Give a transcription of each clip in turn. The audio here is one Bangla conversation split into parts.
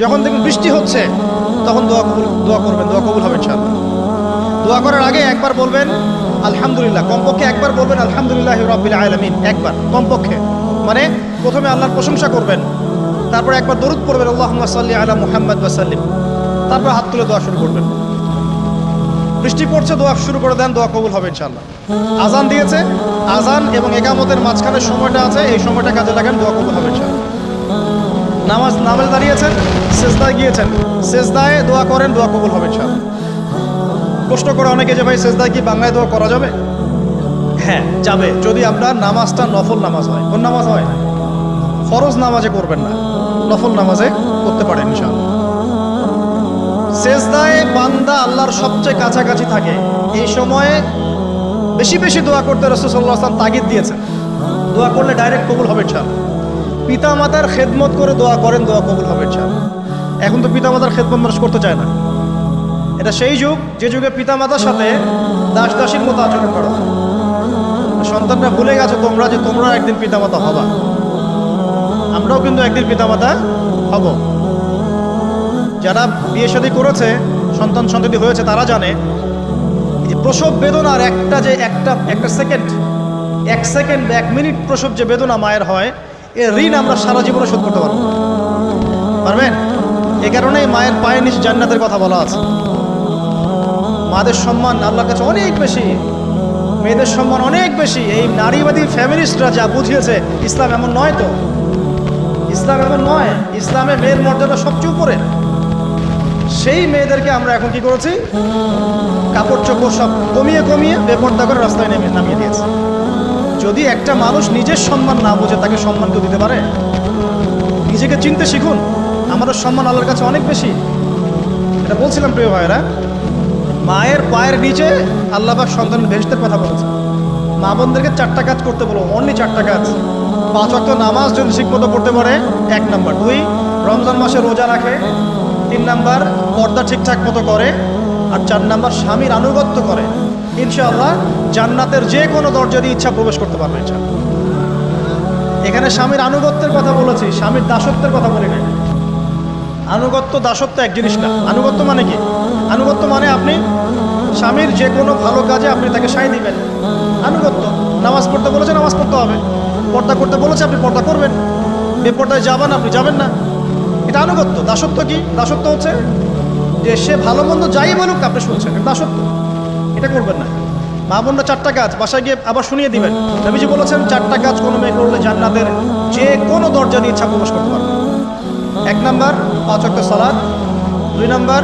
যখন দেখবেন বৃষ্টি হচ্ছে তখন দোয়া করবেন, দোয়া কবুল হবে ইনশাআল্লাহ। দোয়া করার আগে একবার বলবেন আলহামদুলিল্লাহ, কমপক্ষে একবার বলবেন আলহামদুলিল্লাহি রাব্বিল আলামিন, একবার কমপক্ষে। মানে প্রথমে আল্লাহর প্রশংসা করবেন, তারপর একবার দরুদ পড়বেন আল্লাহুম্মা সাল্লি আলা মুহাম্মাদ ওয়া সাল্লিম, তারপর হাত তুলে দোয়া শুরু করবেন। বৃষ্টি পড়ছে, দোয়া শুরু করে দেন, দোয়া কবুল হবে ইনশাআল্লাহ। আজান দিয়েছে, আজান এবং একামতের মাঝখানে সময়টা আছে, এই সময়টা কাজে লাগান, দোয়া কবুল হবে ইনশাআল্লাহ। নামাজ দাঁড়িয়েছেন, সেজদায় গিয়েছেন, সেজদায় দোয়া করেন, দোয়া কবুল হবে ইনশাআল্লাহ। প্রশ্ন করে অনেকে যে ভাই সেজদায় কি বাংলায় দোয়া করা যাবে? হ্যাঁ যাবে, যদি আপনার নামাজটা নফল নামাজ হয়। কোন নামাজ হয়? ফরজ নামাজে করবেন না, নফল নামাজে করতে পারেন ইনশাআল্লাহ। সেজদায় বান্দা আল্লাহর সবচেয়ে কাছাকাছি থাকে, এই সময়ে বেশি বেশি দোয়া করতে রাসূল সাল্লাল্লাহু আলাইহি ওয়াসাল্লাম তাগিদ দিয়েছেন। দোয়া করলে ডাইরেক্ট কবুল হবে ইনশাআল্লাহ। পিতা মাতার খেদমত করে দোয়া করেন, দোয়া কবুল হবে ইনশাআল্লাহ। এখন তো পিতা মাতার খেদমত মানুষ করতে চায় না। এটা সেই যুগ যে যুগে পিতা মাতার সাথে দাস দাসীর মতো আচরণ করা হয়। সন্তানরা ভুলে গেছে তোমরা যে তোমরা একদিন পিতা মাতা হবা। আমরাও কিন্তু একদিন পিতা মাতা হব। যারা বিয়ে শাদী করেছে, সন্তান সন্ততি হয়েছে, তারা জানে যে প্রসব বেদনার একটা সেকেন্ড, এক সেকেন্ড বা 1 মিনিট প্রসব যে বেদনা মায়ের হয়, এর ঋণ আমরা সারা জীবনে শোধ করতে পারবেন? এ কারণেই মায়ের পায়ের নিচে জান্নাতের কথা বলা আছে। মাদের সম্মান আল্লাহর কাছে অনেক বেশি, মেয়েদের সম্মান অনেক বেশি। এই নারীবাদী ফ্যামিলিস্টরা যা বুঝিয়েছে, ইসলাম এমন নয়। তো ইসলাম এমন নয়, ইসলামে মেয়ের মর্যাদা সবচেয়ে উপরে। সেই মেয়েদেরকে আমরা এখন কি করেছি? কাপড় চোপড় সব কমিয়ে কমিয়ে বেপর্দা করে রাস্তায় নামিয়ে দিয়েছে। যদি একটা মানুষ নিজের সম্মান না বুঝে, তাকে সম্মান কেউ দিতে পারে? নিজেকে চিনতে শিখুন। আমাদের সম্মান আল্লাহর কাছে অনেক বেশি। এটা বলছিলাম প্রিয় ভাইয়েরা, মায়ের পায়ের নিচে আল্লাহ পাক সন্তানের বেহেশতের কথা বলেছে। মা বোনদেরকে 4টা কাজ করতে বলো, অনলি 4টা কাজ। 5 ওয়াক্ত নামাজ যদি ঠিকমতো পড়তে পারে, 1 নাম্বার। 2, রমজান মাসে রোজা রাখে। 3 নাম্বার, পর্দা ঠিকঠাক মতো করে। আর 4 নাম্বার, স্বামীর আনুগত্য করে। ইনশাআল্লাহ জান্নাতের যে কোনো দরজা দিয়ে ইচ্ছা প্রবেশ করতে পারবে ইনশাআল্লাহ। এখানে স্বামীর আনুগত্যের কথা বলেছি, স্বামীর দাসত্বের কথা বলি নাই। আনুগত্য দাসত্ব এক জিনিস না। আনুগত্য মানে কি? আনুগত্য মানে আপনি স্বামীর যে কোনো ভালো কাজে আপনি তাকে সায় দিবেন, আনুগত্য। নামাজ পড়তে বলেছে, নামাজ পড়তে হবে। পর্দা করতে বলেছে, আপনি পর্দা করবেন। বেপর্দায় যাবেন, আপনি যাবেন না। এটা আনুগত্য। দাসত্ব কি? দাসত্ব হচ্ছে যে সে ভালো মন্দ যাই বলুক আপনি শুনছেন, এটা দাসত্ব। এটা করবেন না। মা বোনরা 4টা কাজ বাসায় গিয়ে আবার শুনিয়ে দিবেন। নবীজি বলেছেন 4টা কাজ কোনো মেয়ে করলে জান্নাতের যে কোনো দরজা দিয়ে ইচ্ছা প্রবেশ করতে পারবে। 1 নাম্বার, 5 ওয়াক্ত সালাত। 2 নাম্বার,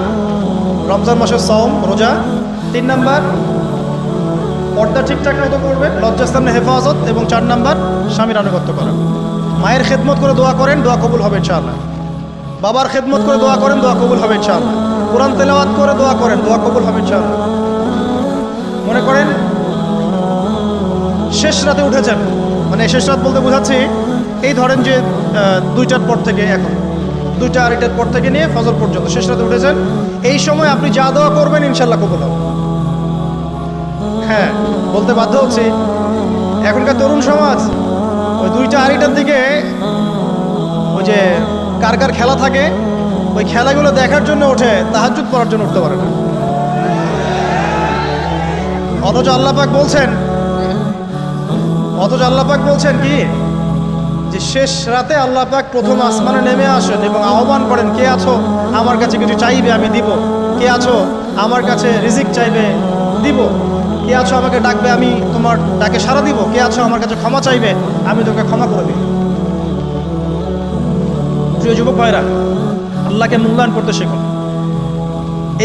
রমজান মাসের সওম রোজা। 3 নাম্বার, পর্দা ঠিকঠাক মতো করবে, লজ্জাস্থানের হেফাজত। এবং 4 নাম্বার, স্বামীর আনুগত্য করা। মায়ের খেদমত করে দোয়া করেন, দোয়া কবুল হবে ইনশাআল্লাহ। বাবার খেদমত করে দোয়া করেন, দোয়া কবুল হবে ইনশাআল্লাহ। কোরআন তেলাওয়াত করে দোয়া করেন, দোয়া কবুল হবে ইনশাআল্লাহ। মনে করেন শেষ রাতে উঠেছেন, মানে শেষ রাত বলতে বোঝাচ্ছি এই ধরেন যে 2টার পর থেকে, এখন 2টা 2:30টার পর থেকে নিয়ে ফজর পর্যন্ত শেষ রাতে উঠেছেন। এই সময় আপনি যা দোয়া করবেন ইনশাআল্লাহ কবুল হবে। হ্যাঁ, বলতে বাধ্য হচ্ছি, এখনকার তরুণ সমাজ ওই 2টা 2:30টার দিকে ওই যে কার কার খেলা থাকে, ওই খেলাগুলো দেখার জন্য ওঠে, তাহাজ্জুদ পড়ার জন্য উঠতে পারে না। অথচ আল্লাহ পাক বলছেন কি, যে শেষ রাতে আল্লাহ পাক প্রথম আসমানে নেমে আসেন এবং আহ্বান করেন, কে আছো আমার কাছে কিছু চাইবে, আমি দিব। কে আছো আমার কাছে রিজিক চাইবে, দিব। কে আছো আমাকে ডাকবে, আমি তোমার ডাকে সাড়া দিব। কে আছো আমার কাছে ক্ষমা চাইবে, আমি তোকে ক্ষমা করে দিব। প্রিয় যুবক ভাইরা, আল্লাহকে মূল্যায়ন করতে শেখুন।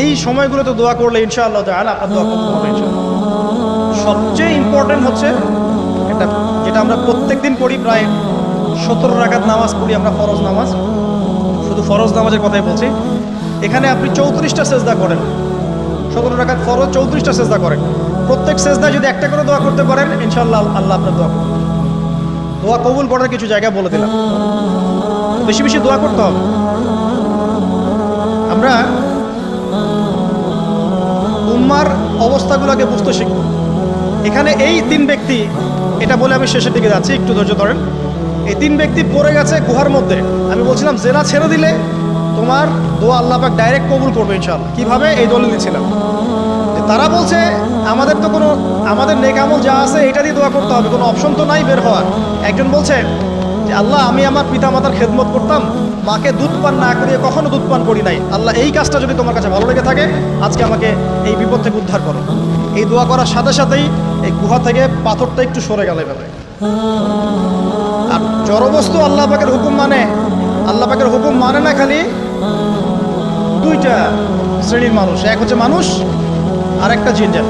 এই সময়গুলোতে দোয়া করলে ইনশাআল্লাহ তাআলা আপনার দোয়া কবুল হবে ইনশাআল্লাহ। সবচেয়ে ইম্পর্টেন্ট হচ্ছে এটা, যেটা আমরা প্রত্যেকদিন পড়ি, প্রায় 17 রাকাত নামাজ পড়ি আমরা, ফরজ নামাজ। শুধু ফরজ নামাজের কথাই বলছি। এখানে আপনি 34টা সেজদা করেন। 17 রাকাত ফরজ, 34টা সেজদা করেন। প্রত্যেক সেজদায় যদি একটা করে দোয়া করতে পারেন ইনশাআল্লাহ আল্লাহ আপনার দোয়া কবুল করার কিছু জায়গা বলে দিলাম। বেশি বেশি দোয়া করতে হবে। আমরা উম্মার অবস্থাগুলোকে বুঝতে শিখব। এখানে এই 3 ব্যক্তি, এটা বলে আমি শেষের দিকে যাচ্ছি, একটু ধৈর্য ধরেন। এই 3 ব্যক্তি পড়ে গেছে গুহার মধ্যে। আমি বলছিলাম জেনা ছেড়ে দিলে তোমার দোয়া আল্লাহ পাক ডাইরেক্ট কবুল করবে ইনশাআল্লাহ। কিভাবে? এই দলিল দিচ্ছিলাম যে তারা বলছে আমাদের তো কোনো আমাদের নেক আমল যা আছে এটা দিয়ে দোয়া করতে হবে, কোনো অপশন তো নাই বের হওয়ার। একজন বলছে যে আল্লাহ আমি আমার পিতা মাতার খেদমত করতাম, মাকে দুধ পান না করিয়ে কখনো দুধ পান করি নাই, আল্লাহ এই কাজটা যদি তোমার কাছে ভালো লেগে থাকে আজকে আমাকে এই বিপদ থেকে উদ্ধার করো। এই দোয়া করার সাথে সাথেই এই গুহা থেকে পাথরটা একটু সরে গেল এভাবে। আর জড়বস্তু আল্লাহ পাকের হুকুম মানে, আল্লাহ পাকের হুকুম মানে না খালি দুইটা শ্রেণীর মানুষ, এক হচ্ছে মানুষ আর একটা জিনজাত।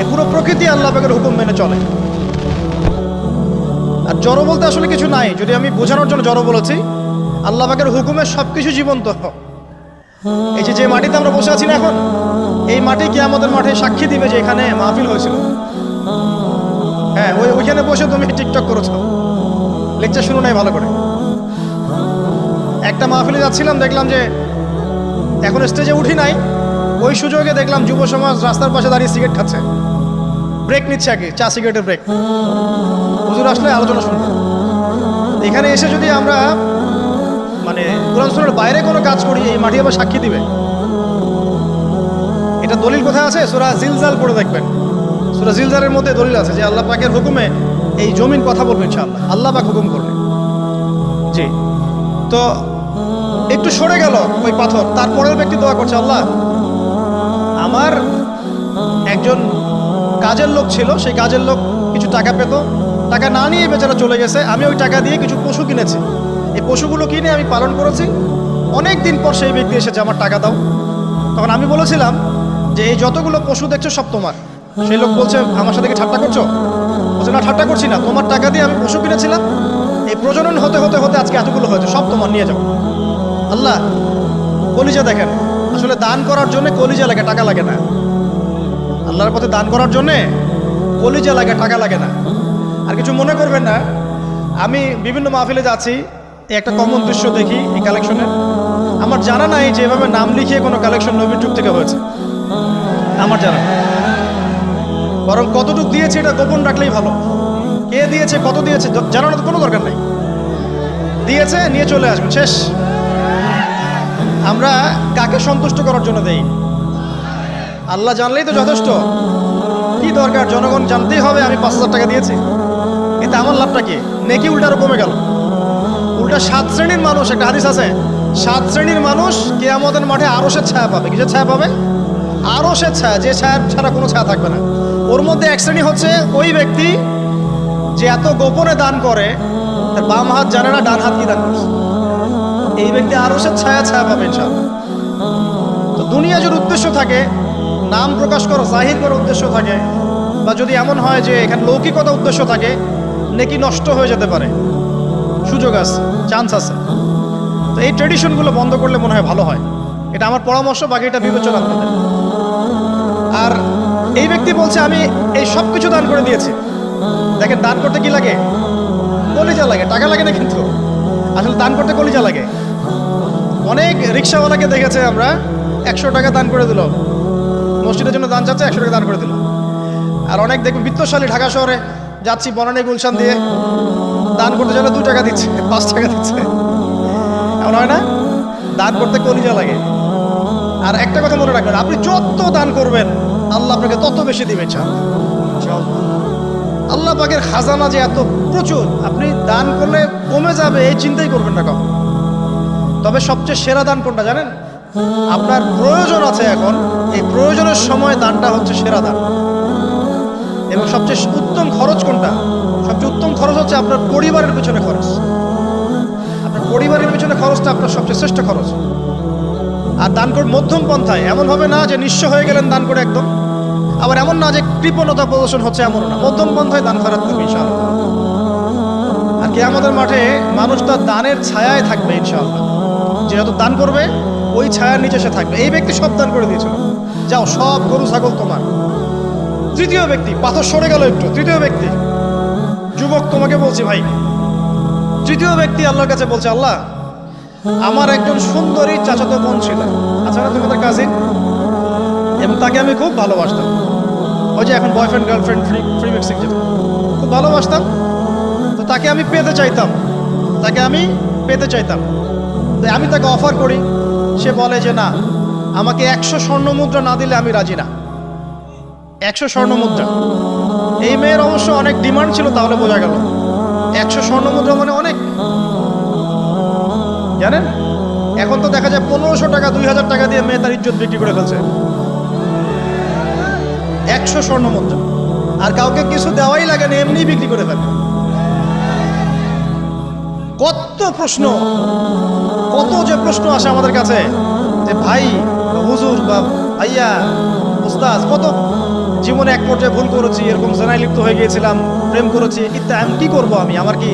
এ পুরো প্রকৃতি আল্লাহ পাকের হুকুম মেনে চলে। আর জড় বলতে আসলে কিছু নাই, যদি আমি বোঝানোর জন্য জড় বলেছি, আল্লাহ পাকের হুকুমে সব কিছু জীবন্ত। এই যে মাটিতে আমরা বসে আছি না এখন, এই মাটি কিয়ামতের মাঠে সাক্ষী দিবে যে এখানে মাহফিল হয়েছিল। হ্যাঁ, ওইখানে বসে তুমি টিকটক করেছো, লেকচার শুনো নাই ভালো করে। একটা মাহফিলে যাচ্ছিলাম, দেখলাম যে এখন স্টেজে উঠি নাই, ওই সুযোগে দেখলাম যুব সমাজ রাস্তার পাশে দাঁড়িয়ে সিগারেট খাচ্ছে, ব্রেক নিচ্ছে আগে, চা সিগারেটের ব্রেক। হুজুর আসলে আলোচনা শুনবো। এখানে এসে যদি আমরা মানে কোরআন সুন্নাহর বাইরে কোনো কাজ করি, এই মাটি আবার সাক্ষী দিবে। এটা দলিল কোথায় আছে? সূরা জিলজাল পড়ে দেখবেন। সূরা জিলজালের মধ্যে দলিল আছে যে আল্লাহ পাকের হুকুমে এই জমিন কথা বলবে ইনশাআল্লাহ, আল্লাহ পাক হুকুম করবে। জি, তো একটু সরে গেল ওই পাথর, তারপরের ব্যক্তি দোয়া করছে, আল্লাহ আমার একজন কাজের লোক ছিল, সেই কাজের লোক কিছু টাকা পেত, টাকা না নিয়ে বেচারা চলে গেছে, আমি ওই টাকা দিয়ে কিছু পশু কিনেছি, এই পশুগুলো কিনে আমি পালন করেছি, অনেক দিন পর সেই ব্যক্তি এসেছে আমার টাকা দাও। তখন আমি বলেছিলাম যে এই যতগুলো পশু দেখছো সব তোমার। সেই লোক বলছে আমার সাথে কি ঠাট্টা করছো? বলছে না, ঠাট্টা করছি না, তোমার টাকা দিয়ে আমি পশু কিনেছিলাম, এই প্রজনন হতে হতে হতে আজকে এতগুলো হয়েছে, সব তোমার, নিয়ে যাও। আল্লাহ কলিজা দেখেন, আসলে দান করার জন্য কলিজা লাগে, টাকা লাগে না। আল্লাহর পথে দান করার জন্যে কলিজা লাগে, টাকা লাগে না। আর কিছু মনে করবেন না, আমি বিভিন্ন মাহফিলে যাচ্ছি, এই একটা কমন দৃশ্য দেখি এই কালেকশনে। আমার জানা নাই যে এভাবে নাম লিখিয়ে কোনো কালেকশন নবীর যুগ থেকে হয়েছে, আমার জানা। বরং কতটুকু দিয়েছে এটা গোপন রাখলেই ভালো। কে দিয়েছে, কত দিয়েছে জানানোর তো কোনো দরকার নেই। দিয়েছে, নিয়ে চলে আসবেন, শেষ। আমরা কাকে সন্তুষ্ট করার জন্য দেই? আল্লাহ জানলেই তো যথেষ্ট। কি দরকার? জনগণ জানতেই হবে আমি 5,000 টাকা দিয়েছি, এতে আমার লাভটা কি? নেকি উল্টারও কমে গেল। উল্টা 7 শ্রেণীর মানুষ, একটা হাদিস আছে, 7 শ্রেণীর মানুষ কিয়ামতের মাঠে আরশের ছায়া পাবে। কিসের ছায়া পাবে? আরশের ছায়া, যে ছায়া ছাড়া কোনো ছায়া থাকবে না। ওর মধ্যে এক শ্রেণী হচ্ছে ওই ব্যক্তি যে এত গোপনে দান করে, তার বাম হাত জানে না ডান হাত কি দান করছে। এই ব্যক্তি আরশের ছায়া পাবে ইনশাআল্লাহ। তো দুনিয়া যদি উদ্দেশ্য থাকে, নাম প্রকাশ করো, জাহির করার উদ্দেশ্য থাকে, বা যদি এমন হয় যে এখানে লৌকিকতা উদ্দেশ্য থাকে, নেকি নষ্ট হয়ে যেতে পারে, সুযোগ আছে, চান্স আছে। তো এই ট্রেডিশনগুলো বন্ধ করলে মনে হয় ভালো হয়। এটা আমার পরামর্শ, বাকি এটা বিবেচনা আপনাদের। আর এই ব্যক্তি বলছে আমি এই সব কিছু দান করে দিয়েছি। দেখেন, দান করতে কি লাগে? কলিজা লাগে, টাকা লাগে না কিন্তু। আসলে দান করতে কলিজা লাগে। অনেক রিক্সাওয়ালাকে দেখেছে আমরা, 100 টাকা দান করে দিল, মসজিদের জন্য দান চাচ্ছে, 100 টাকা দান করে দিল। আর অনেক দেখবেন বিত্তশালী, ঢাকা শহরে যাচ্ছি বনানী গুলশান দিয়ে, দান করতে চাইলে 2 টাকা দিচ্ছে, 5 টাকা দিচ্ছে। এমন হয় না? দান করতে কলিজা লাগে। আর একটা কথা মনে রাখবেন, আপনি যত দান করবেন আল্লাহ আপনাকে তত বেশি দিবে। আল্লাহ পাকের খাজানা যে এত প্রচুর, আপনি দান করলে কমে যাবে এই চিন্তাই করবেন না কখন। তবে সবচেয়ে সেরা দান কোনটা জানেন? আপনার প্রয়োজন আছে এখন, এই প্রয়োজনের সময় দানটা হচ্ছে সেরা দান। এবং সবচেয়ে উত্তম খরচ কোনটা? সবচেয়ে উত্তম খরচ হচ্ছে আপনার পরিবারের পিছনে খরচ। আপনার পরিবারের পিছনে খরচটা আপনার সবচেয়ে শ্রেষ্ঠ খরচ। আর দান করে মধ্যম পন্থায়, এমন হবে না যে নিঃস্ব হয়ে গেলেন দান করে একদম, আবার এমন না যে কৃপণতা প্রদর্শন হচ্ছে, এমন না। মধ্যম পন্থায় দান খয়রাত করবে ইনশাআল্লাহ। আর কিয়ামতের মাঠে মানুষ তার দানের ছায়ায় থাকবে ইনশাআল্লাহ। যে যত দান করবে ওই ছায়ার নিচে সে থাকবে। এই ব্যক্তি সব দান করে দিয়েছিল, যাও সব গরু ছাগল তোমার। তৃতীয় ব্যক্তি, পাথর সরে গেল একটু, তৃতীয় ব্যক্তি, যুবক তোমাকে বলছি ভাই, তৃতীয় ব্যক্তি আল্লাহর কাছে বলছে, আল্লাহ আমার একজন সুন্দরী চাচাতো বোন ছিল, আচ্ছা না তোমাদের কাজিন, এবং তাকে আমি খুব ভালোবাসতাম। ওই যে এখন বয়ফ্রেন্ড গার্লফ্রেন্ড ফ্রি মিক্সিং, যেটা খুব ভালোবাসতাম। তো তাকে আমি পেতে চাইতাম, তাই আমি তাকে অফার করি সে বলে যে না, আমাকে 100 স্বর্ণ মুদ্রা না দিলে আমি রাজি না। 100 স্বর্ণ মুদ্রা। এই মেয়ের অবশ্য অনেক ডিমান্ড ছিল, তাহলে বোঝা গেল 100 স্বর্ণ মুদ্রা মানে অনেক। জানেন, এখন তো দেখা যায় 1500 টাকা 2000 টাকা দিয়ে মেয়ে তার ইজ্জত বিক্রি করে ফেলছে। 100 স্বর্ণ মুদ্রা, আর কাউকে কিছু দেওয়াই লাগে না, এমনি বিক্রি করে ফেলে। কত প্রশ্ন, কত যে প্রশ্ন আসে আমাদের কাছে যে ভাই বা হুজুর বা ভাইয়া উস্তাদ, কত জীবনে এক পর্যায়ে ভুল করেছি, এরকম জেনায় লিপ্ত হয়ে গিয়েছিলাম, প্রেম করেছি, আমি কি করবো, আমার কি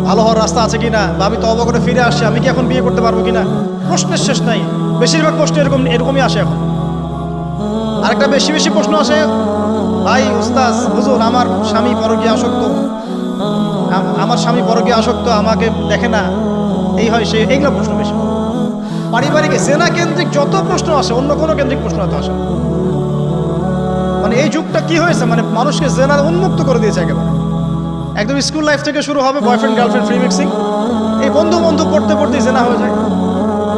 ভালো হওয়ার রাস্তা আছে কিনা, বা আমি তওবা করে ফিরে আসছি, আমি কি এখন বিয়ে করতে পারবো কিনা। প্রশ্নের শেষ নাই। বেশিরভাগ প্রশ্ন এরকমই আসে এখন। আরেকটা বেশি বেশি প্রশ্ন আসে, ভাই উস্তাদ হুজুর, আমার স্বামী পরকীয়া আসক্ত, আমাকে দেখে না, এই হয় সে, এইগুলো প্রশ্ন বেশি। পারিবারিক জেনা কেন্দ্রিক যত প্রশ্ন আসে, অন্য কোনো কেন্দ্রিক প্রশ্ন হয়তো আসে। মানে এই যুগটা কি হয়েছে, মানে মানুষকে জেনার উন্মুক্ত করে দিয়েছে একেবারে। একদম স্কুল লাইফ থেকে শুরু হবে বয়ফ্রেন্ড গার্লফ্রেন্ড ফ্রি মিক্সিং, এই বন্ধু পড়তে পড়তেই জেনা হয়ে যায়।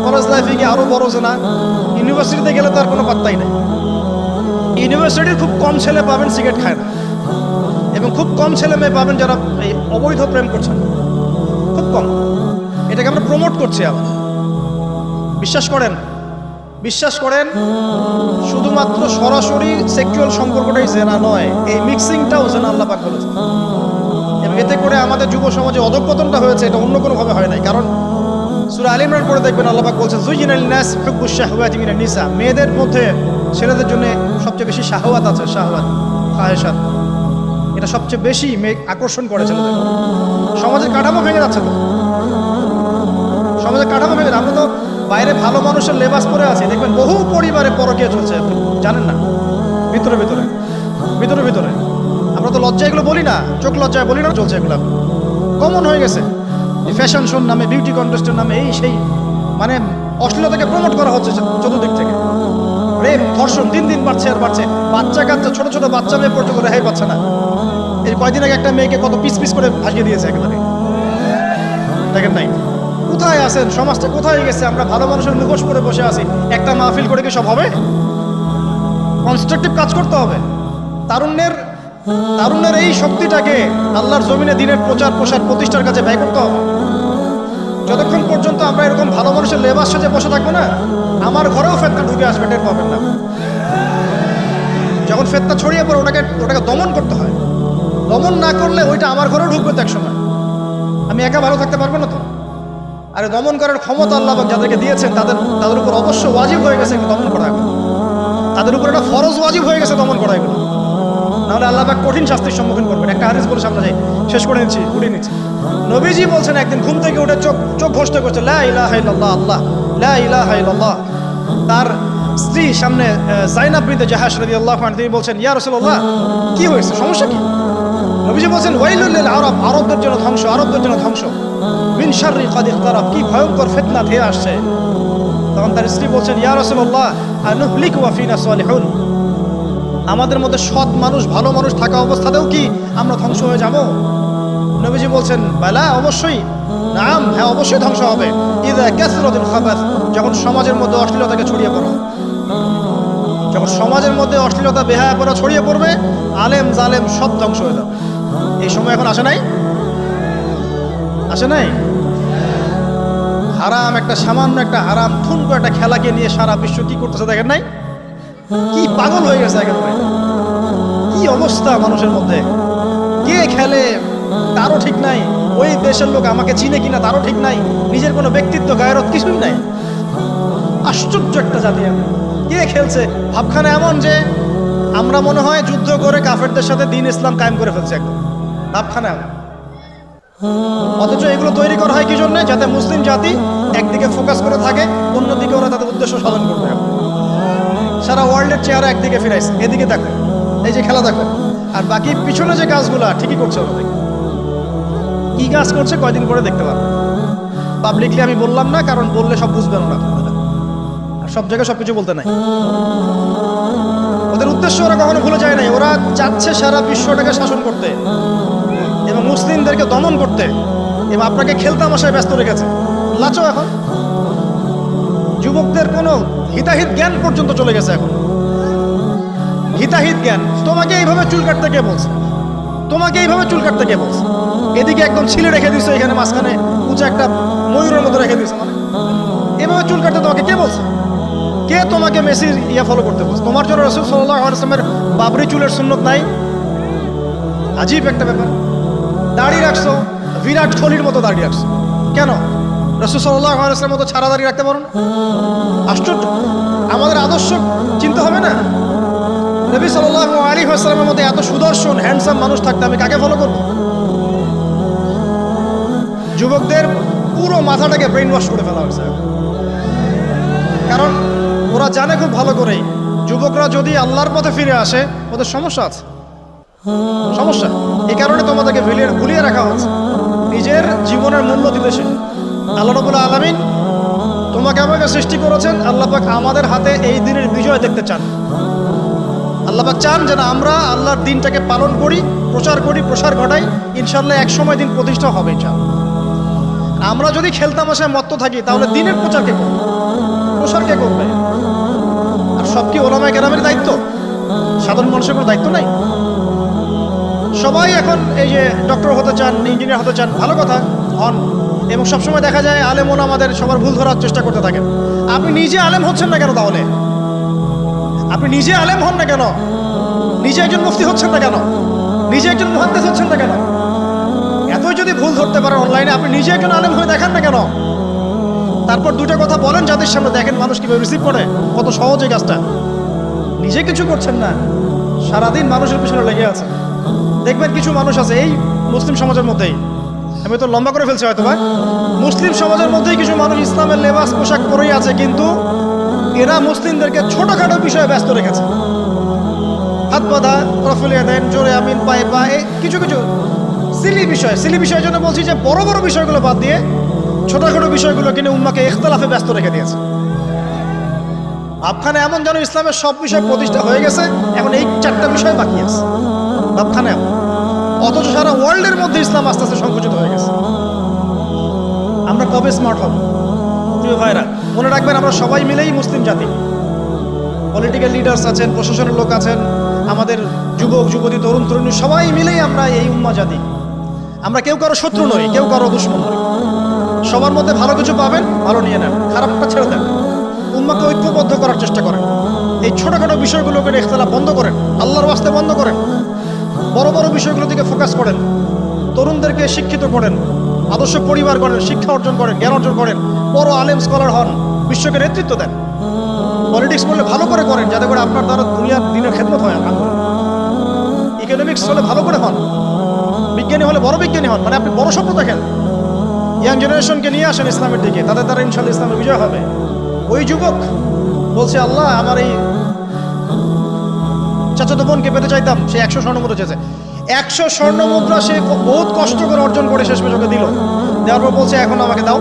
কলেজ লাইফে গিয়ে আরো বড় জেনা। ইউনিভার্সিটিতে গেলে তো আর কোনো পাত্তাই নাই। ইউনিভার্সিটির খুব কম ছেলে পাবেন সিগারেট খায় না, এবং খুব কম ছেলে মেয়ে পাবেন যারা এই অবৈধ প্রেম করছেন, খুব কম। এটাকে আমরা প্রমোট করছি আবার। বিশ্বাস করেন শুধুমাত্র সরাসরি সেক্সুয়াল সম্পর্কটাই জেনা নয়, এই মিক্সিংটাও জেনা আল্লাহ পাক বলেছেন। এবং এতে করে আমাদের যুব সমাজে অধঃপতনটা হয়েছে, এটা অন্য কোনোভাবে হয় নাই। কারণ সূরা আলে ইমরান পড়ে দেখবেন আল্লাহ পাক বলছেন যুয়িনা লিন-নাস হুব্বুশ শাহওয়াতি মিনান নিসা, মেয়েদের মধ্যে ছেলেদের জন্য সবচেয়ে বেশি শাহওয়াত আছে, শাহওয়াত খায়েশাত, এটা সবচেয়ে বেশি মেয়ে আকর্ষণ করে ছেলেদের। সমাজের কাঠামো ভেঙে যাচ্ছে তো, সমাজের কাঠামো ভেঙে। আমরা তো বাইরে ভালো মানুষের লেবাস পরে আছি, দেখবেন বহু পরিবারে পরকীয়া চলছে, আপনি জানেন না। ভিতরে ভিতরে আমরা তো লজ্জা এগুলো বলি না, চোখ লজ্জায় বলি না, চলছে এগুলো কমন হয়ে গেছে। ফ্যাশন শোর নামে, বিউটি কন্টেস্টের নামে, এই সেই, মানে অশ্লীলতাকে প্রমোট করা হচ্ছে চতুর্দিক থেকে। রেপ ধর্ষণ দিন দিন বাড়ছে আর বাড়ছে। বাচ্চা কাচ্চা, ছোট ছোট বাচ্চা মেয়ে পর্যন্ত রেহাই পাচ্ছে না। এই কয়দিন আগে একটা মেয়েকে কত পিস পিস করে ভাসিয়ে দিয়েছে একেবারে, দেখেন নাই? কোথায় আছেন? সমাজটা কোথায় গেছে? আমরা ভালো মানুষের মুখোশ করে বসে আছি। একটা মাহফিল করে কি সব হবে? কনস্ট্রাকটিভ কাজ করতে হবে। তারুণ্যের এই শক্তিটাকে আল্লাহর জমিনে দিনের প্রচার প্রসার প্রতিষ্ঠার কাছে ব্যয় করতে হবে। যতক্ষণ পর্যন্ত আমরা এরকম ভালো মানুষের লেবাস সাজে বসে থাকবো না, আমার ঘরেও ফেতনা ঢুকে আসবে, টের পাবেন না। যখন ফেতনা ছড়িয়ে পড়ে ওটাকে দমন করতে হয়। দমন না করলে ওইটা আমার ঘরেও ঢুকবে তো এক সময়। আমি একা ভালো থাকতে পারবো না তো। আরে দমন করার ক্ষমতা আল্লাহ যাদেরকে দিয়েছেন তাদের উপর অবশ্য ওয়াজিব হয়ে গেছে দমন করা এগুলো। তাদের উপর একটা ফরজ ওয়াজিব হয়ে গেছে দমন করা এগুলো, নাহলে আল্লাহ পাক কঠিন শাস্তির সম্মুখীন করবেন। একটা হাদিস বলে সামনে যাই, শেষ করে নিচ্ছি। নবীজি বলছেন একদিন ঘুম থেকে উঠে চোখ ঘষতে করছে, লা ইলাহা ইল্লাল্লাহ, আল্লাহ লা ইলাহা ইল্লাল্লাহ। তার স্ত্রী সামনে যায়নাব বিনতে জাহাশ রাদিয়াল্লাহু আনহা, তিনি বলছেন ইয়া রাসূলুল্লাহ, কি হয়েছে, সমস্যা কি? নবীজি বলছেন ওয়াইলুল লিল আরব, আরবদের জন্য ধ্বংস, মিন শাররি কাদ ইকতারাব, কি ভয়ঙ্কর ফিতনা ধেয়ে আসছে। তখন তার স্ত্রী বলছেন ইয়া রাসূলুল্লাহ আনুহলিকু ওয়া ফিনা সালিহুন, আমাদের মধ্যে সৎ মানুষ ভালো মানুষ থাকা অবস্থাতেও কি আমরা ধ্বংস হয়ে যাব? নবীজি বলছেন বালা, অবশ্যই, নাম, হ্যাঁ অবশ্যই ধ্বংস হবে। ইযা কাসরাতুল খাবাস, যখন সমাজের মধ্যে অশ্লীলতাকে ছড়িয়ে পড়ে, যখন সমাজের মধ্যে অশ্লীলতা বেহায়াপনা ছড়িয়ে পড়বে, আলেম জালেম সব ধ্বংস হয়ে যাবে। এই সময় এখন আসে নাই? হারাম, একটা সামান্য একটা হারাম ঠুনকো একটা খেলাকে নিয়ে সারা বিশ্ব কি করতেছে দেখেন নাই? কি পাগল হয়ে গেছে একেবারে। কি অবস্থা মানুষের মধ্যে, কে খেলে তারও ঠিক নাই, ওই দেশের লোক আমাকে চিনে কিনা তারও ঠিক নাই, নিজের কোনো ব্যক্তিত্ব গায়রত কিছুই নাই। আশ্চর্য একটা জাতি। কে খেলছে? ভাবখানা এমন যে আমরা মনে হয় যুদ্ধ করে কাফেরদের সাথে দ্বীন ইসলাম কায়েম করে ফেলছে একদম, ভাবখানা এমন। অথচ এগুলো তৈরি করা হয় কি জন্য? যাতে মুসলিম জাতি একদিকে ফোকাস করে থাকে, অন্যদিকে ওরা তাদের উদ্দেশ্য সাধন করবে। সারা ওয়ার্ল্ডের চেহারা একদিকে ফিরাইছে, এদিকে দেখো, এই যে খেলা দেখো, আর বাকি পিছনে যে কাজগুলো ঠিকই করছে ওরা। কি কাজ করছে কয়দিন পরে দেখতে পারবে। পাবলিকলি আমি বললাম না, কারণ বললে সব বুঝবেন না, আর সব জায়গায় সবকিছু বলতে নাই। ওদের উদ্দেশ্য ওরা কখনো ভুলে যায় নাই। ওরা চাচ্ছে সারা বিশ্বটাকে শাসন করতে এবং মুসলিমদেরকে দমন করতে, এবং আপনাকে খেলতামাশায় ব্যস্ত রেখেছে। লাচো এখন যুবকদের কোনো হিতাহিত জ্ঞান পর্যন্ত চলে গেছে এখন। হিতাহিত জ্ঞান, তোমাকে এইভাবে চুল কাটতে কে বলছে? তোমাকে এইভাবে চুল কাটতে কে বলছে? এদিকে একদম ছিলে রেখে দিছো, এখানে মাঝখানে উঁচা একটা ময়ূরের মতো রেখে দিছো, মানে এভাবে চুল কাটতে তোমাকে কে বলছে? কে তোমাকে মেসির ফলো করতে বলছে? তোমার জন্য রাসূল সাল্লাল্লাহু আলাইহি ওয়াসাল্লামের বাবরি চুলের সুন্নত নাই? আজীব একটা ব্যাপার। দাড়ি রাখছো, বিরাট কোহলির মতো দাড়ি রাখছো, কেন? রাসূল সাল্লাল্লাহু আলাইহি ওয়াসাল্লামের মতো ছাড়া দাড়ি রাখতে পারো না? আশ্চর্য। আমাদের আদর্শ চিন্তা হবে না? নবী সাল্লাল্লাহু আলাইহি ওয়াসাল্লামের মধ্যে এত সুদর্শন হ্যান্ডসাম মানুষ থাকতে আমি কাকে ফলো করব? যুবকদের পুরো মাথাটাকে ব্রেইন ওয়াশ করে ফেলা হয়েছে, কারণ ওরা জানে খুব ভালো করেই যুবকরা যদি আল্লাহর পথে ফিরে আসে ওদের সমস্যা আছে, সমস্যা। এই কারণে তোমাদেরকে ভুলিয়ে রাখা হচ্ছে নিজের জীবনের মূল্য দিতে। আল্লাহ রাব্বুল আলামিন তোমাকে আমাকে সৃষ্টি করেছেন, আল্লাহ পাক আমাদের হাতে এই দিনের বিজয় দেখতে চান। আল্লাহ পাক চান যেন আমরা আল্লাহর দিনটাকে পালন করি, প্রচার করি, প্রসার ঘটাই। ইনশাআল্লাহ এক সময় দিন প্রতিষ্ঠা হবে ইনশাআল্লাহ। আমরা যদি খেলতামাশায় মত্ত থাকি তাহলে দিনের প্রচার কে করবে? প্রসার কে করবে? আর সব কি ওলামায়ে কেরামের দায়িত্ব? সাধারণ মানুষের কোনো দায়িত্ব নাই? সবাই এখন এই যে ডক্টর হতে চান, ইঞ্জিনিয়ার হতে চান, ভালো কথা, হন। এবং সবসময় দেখা যায় আলেম ওলামাদের সবার ভুল ধরার চেষ্টা করতে থাকেন। আপনি নিজে আলেম হচ্ছেন না কেন? তাহলে আপনি নিজে আলেম হন না কেন? নিজে একজন মুফতি হচ্ছেন না কেন? নিজে একজন মুহাদ্দিস হচ্ছেন না কেন? এতই যদি ভুল ধরতে পারেন অনলাইনে, আপনি নিজে একজন আলেম হয়ে দেখান না কেন? তারপর দুটো কথা বলেন যাদের সামনে, দেখেন মানুষ কিভাবে রিসিভ করে। কত সহজ এই কাজটা। নিজে কিছু করছেন না, সারাদিন মানুষের পিছনে লেগে আছে। দেখবেন কিছু মানুষ আছে এই মুসলিম সমাজের মধ্যেই, আমি তো লম্বা করে ফেলছি হয়তো, মুসলিম সমাজের মধ্যেই কিছু মানুষ ইসলামের লেবাস পোশাক পরেই আছে, কিন্তু এরা মুসলিমদেরকে ছোটখাটো বিষয়ে ব্যস্ত রেখেছে। হাত বাঁধা, রফুলিয়া দেন, জোরে আমিন, পায়ে পায়ে, কিছু কিছু সিলি বিষয়ের জন্য বলছি যে বড় বড় বিষয়গুলো বাদ দিয়ে ছোটখাটো বিষয়গুলো কিনে উম্মাকে ইখতিলাফে ব্যস্ত রেখে দিয়েছে। ভাবখানে এমন যেন ইসলামের সব বিষয় প্রতিষ্ঠা হয়ে গেছে, এখন এই 4টা বিষয় বাকি আছে ভাবখানে এমন। অথচ সারা ওয়ার্ল্ডের মধ্যে ইসলাম আস্তে আস্তে সংকুচিত হয়ে গেছে। আমরা কবে স্মার্ট হব? প্রিয় ভাইরা, মনে রাখবেন আমরা সবাই মিলেই মুসলিম জাতি। পলিটিক্যাল লিডার্স আছেন, প্রশাসনের লোক আছেন, আমাদের যুবক যুবতী, তরুণ তরুণী, সবাই মিলেই আমরা এই উম্মা জাতি। আমরা কেউ কারো শত্রু নই, কেউ কারো দুশমন নই। সবার মধ্যে ভালো কিছু পাবেন, ভালো নিয়ে নেন, খারাপটা ছেড়ে দেন। উম্মাকে ঐক্যবদ্ধ করার চেষ্টা করেন। এই ছোটখাটো বিষয়গুলোকে ইখতিলাফ বন্ধ করেন, আল্লাহর ওয়াস্তে বন্ধ করেন। বড় বড় বিষয়গুলোর দিকে ফোকাস করেন। তরুণদেরকে শিক্ষিত করেন, আদর্শ পরিবার করেন, শিক্ষা অর্জন করেন, জ্ঞান অর্জন করেন, বড় আলেম স্কলার হন, বিশ্বকে নেতৃত্ব দেন। পলিটিক্স করলে ভালো করে করেন, যাতে করে আপনার দ্বারা দুনিয়ার দিনের খেদমত হয়। ইকোনমিক্স হলে ভালো করে হন, বিজ্ঞানী হলে বড় বিজ্ঞানী হন, মানে আপনি বড় স্বপ্ন দেখেন। ইয়াং জেনারেশনকে নিয়ে আসেন ইসলামের দিকে, তাদের দ্বারা ইনশাআল্লাহ ইসলামের বিজয় হবে। ওই যুবক বলছে, আল্লাহ আমার এই চাচাতো বোনকে পেতে চাইতাম, সে 100 স্বর্ণমুদ্রা চেয়েছে। 100 স্বর্ণমুদ্রা সে বহুত কষ্ট করে অর্জন করে শেষমেশ ওকে দিল। দেওয়ার পর বলছে এখন আমাকে দাও।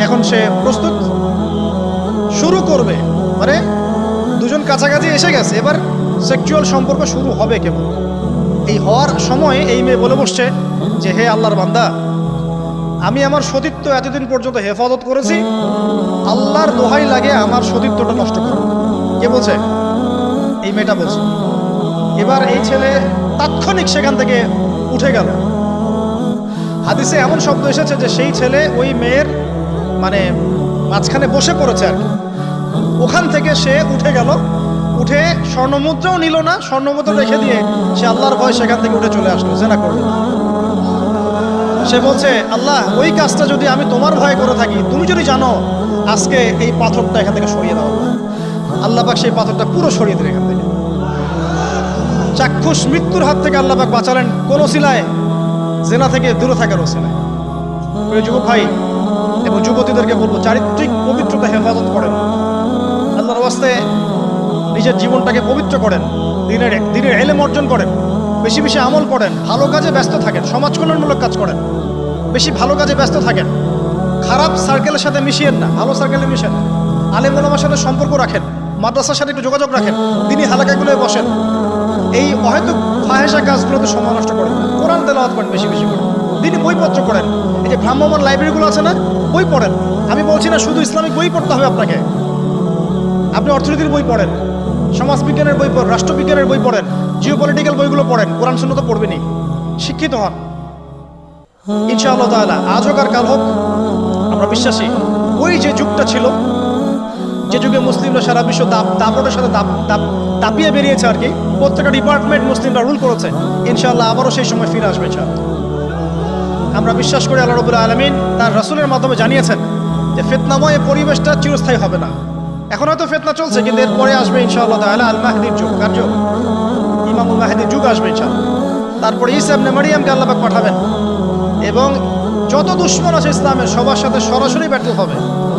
এখন সে প্রস্তুত, শুরু করবে, মানে দুজন কাছাকাছি এসে গেছে, এবার সেক্সুয়াল সম্পর্ক শুরু হবে কেবল। এই হওয়ার সময় এই মেয়ে বলে বসছে যে হে আল্লাহর বান্দা, আমি আমার সতীত্ব এতদিন পর্যন্ত হেফাজত করেছি, আল্লাহর দোহাই লাগে আমার সতীত্বটা নষ্ট করো। কে বলছে? এই মেয়েটা বলছে। এবার এই ছেলে তাৎক্ষণিক সেখান থেকে উঠে গেল। হাদিসে এমন শব্দ এসেছে যে সেই ছেলে ওই মেয়ের মানে মাঝখানে বসে পড়েছে আর কি। ওখান থেকে সে উঠে গেল, উঠে স্বর্ণমুদ্রাও নিল না, স্বর্ণমুদ্রা রেখে দিয়ে সে আল্লাহর ভয় সেখান থেকে উঠে চলে আসলো, জেনা করলো। সে বলছে, আল্লাহ ওই কাজটা যদি আমি তোমার ভয় করে থাকি, তুমি যদি জানো, আজকে এই পাথরটা এখান থেকে সরিয়ে দাও। আল্লাহ পাক সেই পাথরটা পুরো সরিয়ে দিলেন এখান থেকে। চাক্ষুষ মৃত্যুর হাত থেকে আল্লাহ পাক বাঁচালেন কোন ওসিলায়? জেনা থেকে দূরে থাকার ওসিলায়। প্রিয় যুবক ভাই এবং যুবতীদেরকে বলবো, চারিত্রিক পবিত্রতা হেফাজত করেন, আল্লাহর ওয়াস্তে নিজের জীবনটাকে পবিত্র করেন, দিনের ইলম অর্জন করেন, বেশি বেশি আমল করেন, ভালো কাজে ব্যস্ত থাকেন, সমাজ কল্যাণমূলক কাজ করেন, বেশি ভালো কাজে ব্যস্ত থাকেন। খারাপ সার্কেলের সাথে মিশিয়েন না, ভালো সার্কেলে মিশেন। আলেম ওলামার সাথে সম্পর্ক রাখেন, মাদ্রাসার সাথে একটু যোগাযোগ রাখেন, দিনী হালাকাগুলোয় বসেন। এই অহেতুক ফাহেসা কাজগুলোতে সময় নষ্ট করেন না, কোরআন তেলাওয়াত করেন বেশি বেশি করে। দিনই বইপত্র পড়েন। এই যে ভ্রাম্যমাণ লাইব্রেরিগুলো আছে না, বই পড়েন। আমি বলছি না শুধু ইসলামিক বই পড়তে হবে আপনাকে, আপনি অর্থনীতির বই পড়েন, সমাজবিজ্ঞানের বই পড়েন, রাষ্ট্রবিজ্ঞানের বই পড়েন, জিওপলিটিক্যাল বইগুলো পড়েন, কোরআন সুন্নাহ তো পড়বেনই, শিক্ষিত হন ইনশাআল্লাহ তাআলা। আজ হোক আর কাল হোক আমরা বিশ্বাসী ওই যে যুগটা ছিল, যে যুগে মুসলিমরা সারা বিশ্ব দাপটের সাথে দাপিয়ে বেরিয়েছে আর কি, প্রত্যেকটা ডিপার্টমেন্ট মুসলিমরা রুল করেছে, ইনশাআল্লাহ আবারও সেই সময় ফিরে আসবে ইনশাআল্লাহ। আমরা বিশ্বাস করি আল্লাহ রাব্বুল আলামিন তার রাসূলের মাধ্যমে জানিয়েছেন যে ফিতনাময় পরিবেশটা চিরস্থায়ী হবে না। এখন হয়তো ফিতনা চলছে, কিন্তু এরপরে আসবে ইনশাআল্লাহ তাআলা আল মাহদির যুগ, কার যুগ? ইমামুল মাহদির যুগ আসবে ইনশাআল্লাহ। তারপরে ঈসা ইবনে মারইয়ামকে আল্লাহ পাক পাঠাবেন এবং যত দুশমন আছে ইসলামের সবার সাথে সরাসরি ব্যর্থ হবে,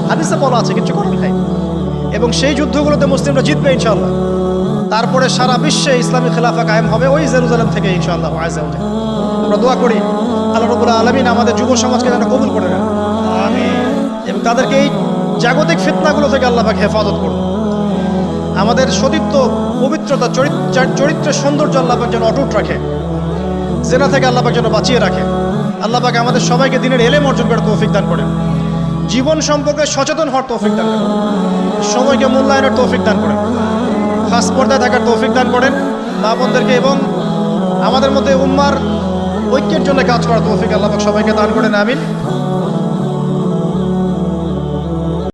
হাদিসে বলা আছে, কিছু করার নাই। এবং সেই যুদ্ধগুলোতে মুসলিমরা জিতবে ইনশাআল্লাহ। তারপরে সারা বিশ্বে ইসলামী খেলাফা কায়েম হবে ওই জেরুজালেম থেকে ইনশাআল্লাহ আযজা ওয়া জাল্লা। আমরা দোয়া করি আল্লাহ রাব্বুল আলামিন আমাদের যুব সমাজকে যেন কবুল করে নেন, আমিন, এবং তাদেরকে এই জাগতিক ফিতনাগুলো থেকে আল্লাহ পাক হেফাজত করুন। আমাদের সতীত্ব, পবিত্রতা, চরিত্রের সৌন্দর্য আল্লাহ পাক যেন অটুট রাখে, জেনা থেকে আল্লাহ পাক যেন বাঁচিয়ে রাখে। আল্লাহ পাক আমাদের সবাইকে দিনের এলেম অর্জন করার তৌফিক দান করেন, জীবন সম্পর্কে সচেতন হওয়ার তৌফিক দান করেন, সময়কে মূল্যায়নের তৌফিক দান করেন, খাস পর্দায় থাকার তৌফিক দান করেন মা বোনদেরকে, এবং আমাদের মধ্যে উম্মার ঐক্যের জন্য কাজ করার তৌফিক আল্লাহ পাক সবাইকে দান করেন, আমিন।